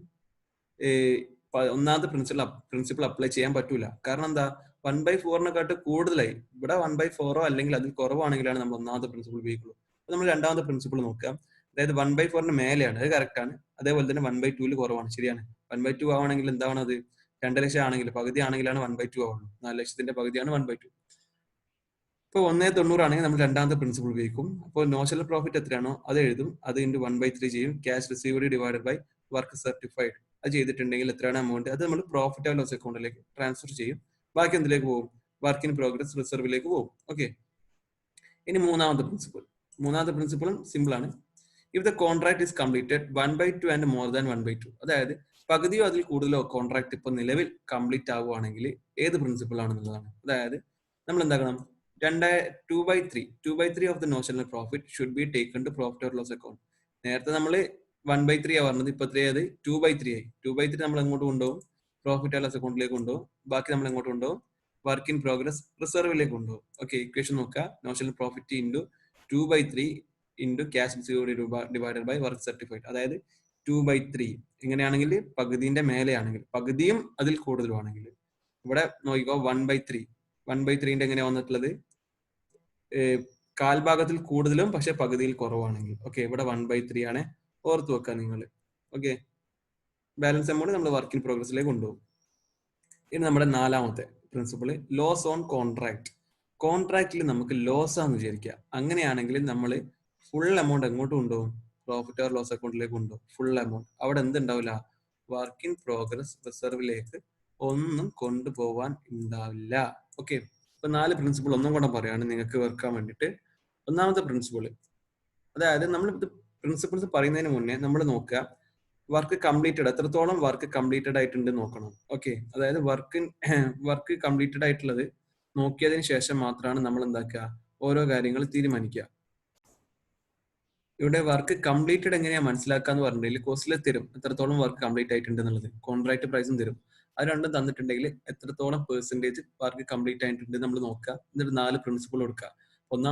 ഒന്നാമത്തെ പ്രിൻസിപ്പിൾ അപ്ലൈ ചെയ്യാൻ പറ്റൂല. കാരണം എന്താ, 1/4 കൂടുതലായി, ഇവിടെ 1/4 അല്ലെങ്കിൽ അതിൽ കുറവാണെങ്കിലാണ് നമ്മൾ ഒന്നാമത്തെ പ്രിൻസിപ്പിൾ ഉപയോഗിക്കുള്ളൂ. അപ്പൊ നമ്മൾ രണ്ടാമത്തെ പ്രിൻസിപ്പിൾ നോക്കാം, അതായത് 1/4 മേലെയാണ്, അത് കറക്റ്റ് ആണ്. അതേപോലെ തന്നെ 1/2 കുറവാണ്, ശരിയാണ്. 1/2 ആവണമെങ്കിൽ എന്താണ് അത്, 2 ലക്ഷം ആണെങ്കിൽ പകുതി ആണെങ്കിലാണ് 1/2 ആവുള്ളൂ. 4 ലക്ഷത്തിന്റെ പകുതിയാണ് 1/2. ഇപ്പൊ 1,90,000 ആണെങ്കിൽ നമ്മൾ രണ്ടാമത്തെ പ്രിൻസിപ്പിൾ ഉപയോഗിക്കും. അപ്പോൾ നോഷണൽ പ്രോഫിറ്റ് എത്രയാണോ അത് എഴുതും, അത് ഇൻറ്റു 1/3 ചെയ്യും, cash received divided by work certified. അത് ചെയ്തിട്ടുണ്ടെങ്കിൽ എത്രയാണ് എമൗണ്ട്, അത് നമ്മൾ പ്രോഫിറ്റ് ആൻഡ് ലോസ് അക്കൗണ്ടിലേക്ക് ട്രാൻസ്ഫർ ചെയ്യും. ബാക്കി എന്തിലേക്ക് പോകും, വർക്ക് ഇൻ പ്രോഗ്രസ് റിസർവിലേക്ക് പോകും. ഓക്കെ, ഇനി മൂന്നാമത്തെ പ്രിൻസിപ്പിളും സിമ്പിൾ ആണ്. If the contract is completed 1/2 and more than 1/2, അതായത് പകുതിയോ അതിൽ കൂടുതലോ കോൺട്രാക്ട് ഇപ്പൊ നിലവിൽ കംപ്ലീറ്റ് ആവുകയാണെങ്കിൽ ഏത് പ്രിൻസിപ്പിൾ ആണെന്നുള്ളതാണ്. അതായത് നമ്മൾ എന്താക്കണം, 2/3 of the notional profit should be taken to profit or loss account. നേരത്തെ നമ്മൾ 1/3 ആ പറഞ്ഞത്, ഇപ്പൊ എത്രയായത് 2/3 ആയി. 2/3 നമ്മൾ എങ്ങോട്ട് കൊണ്ടുപോകും, പ്രോഫിറ്റ് ആൻഡ് ലോസ് അക്കൗണ്ടിലേക്ക് കൊണ്ടുപോകും. ബാക്കി നമ്മൾ എങ്ങോട്ട് കൊണ്ടുപോകും, വർക്ക് ഇൻ പ്രോഗ്രസ് റിസർവിലേക്ക് കൊണ്ടുപോകും. ഓക്കെ, ഇക്വേഷൻ നോക്കുക, notional profit into 2/3 into cash received divided by work certified. അതായത് 2/3 ഇങ്ങനെയാണെങ്കിൽ പകുതിന്റെ മേലെയാണെങ്കിൽ, പകുതിയും അതിൽ കൂടുതലുമാണെങ്കിൽ, ഇവിടെ നോക്കിക്കോ 1/3 എങ്ങനെയാ വന്നിട്ടുള്ളത്, കാൽഭാഗത്തിൽ കൂടുതലും പക്ഷെ പകുതിയിൽ കുറവാണെങ്കിൽ. ഓക്കെ, ഇവിടെ 1/3 ആണ്, ഓർത്ത് വെക്കുക നിങ്ങൾ. ഓക്കെ, ബാലൻസ് എമൗണ്ട് നമ്മൾ വർക്ക് ഇൻ പ്രോഗ്രസിലേക്ക് കൊണ്ടുപോകും. ഇനി നമ്മുടെ നാലാമത്തെ പ്രിൻസിപ്പിൾ, ലോസ് ഓൺ കോൺട്രാക്ട്. കോൺട്രാക്റ്റിൽ നമുക്ക് ലോസ് ആണെന്ന് വിചാരിക്കുക, അങ്ങനെയാണെങ്കിൽ നമ്മൾ ഫുൾ എമൗണ്ട് എങ്ങോട്ട് കൊണ്ടുപോകും, പ്രോഫിറ്റ് ഓർ ലോസ് അക്കൗണ്ടിലേക്ക് കൊണ്ടുപോകും. ഫുൾ എമൗണ്ട് അവിടെ എന്തുണ്ടാവില്ല, വർക്ക് ഇൻ പ്രോഗ്രസ് റിസർവിലേക്ക് ഒന്നും കൊണ്ടുപോകാൻ ഉണ്ടാവില്ല. ഓക്കെ, ഇപ്പൊ 4 പ്രിൻസിപ്പിൾ ഒന്നും കൂടെ പറയാണ് നിങ്ങൾക്ക് വെക്കാൻ വേണ്ടിയിട്ട്. ഒന്നാമത്തെ പ്രിൻസിപ്പിൾ, അതായത് നമ്മൾ പ്രിൻസിപ്പിൾസ് പറയുന്നതിന് മുന്നേ നമ്മൾ നോക്കുക വർക്ക് കംപ്ലീറ്റഡ്, എത്രത്തോളം വർക്ക് കംപ്ലീറ്റഡ് ആയിട്ടുണ്ട് നോക്കണം. ഓക്കെ, അതായത് വർക്ക് കംപ്ലീറ്റഡ് ആയിട്ടുള്ളത് നോക്കിയതിന് ശേഷം മാത്രമാണ് നമ്മൾ എന്താക്കുക, ഓരോ കാര്യങ്ങൾ തീരുമാനിക്കുക. ഇവിടെ വർക്ക് കംപ്ലീറ്റഡ് എങ്ങനെയാ മനസ്സിലാക്കാന്ന് പറഞ്ഞിട്ടുണ്ടെങ്കിൽ കോസ്റ്റിൽ തരും, എത്രത്തോളം വർക്ക് കംപ്ലീറ്റ് ആയിട്ടുണ്ട് എന്നുള്ളത്, കോൺട്രാക്ട് പ്രൈസും തരും. അത് രണ്ടും തന്നിട്ടുണ്ടെങ്കിൽ എത്രത്തോളം പെർസെന്റേജ് വർക്ക് കംപ്ലീറ്റ് ആയിട്ടുണ്ട് നമ്മൾ നോക്കുക, എന്നിട്ട് 4 പ്രിൻസിപ്പിൾ കൊടുക്കുക.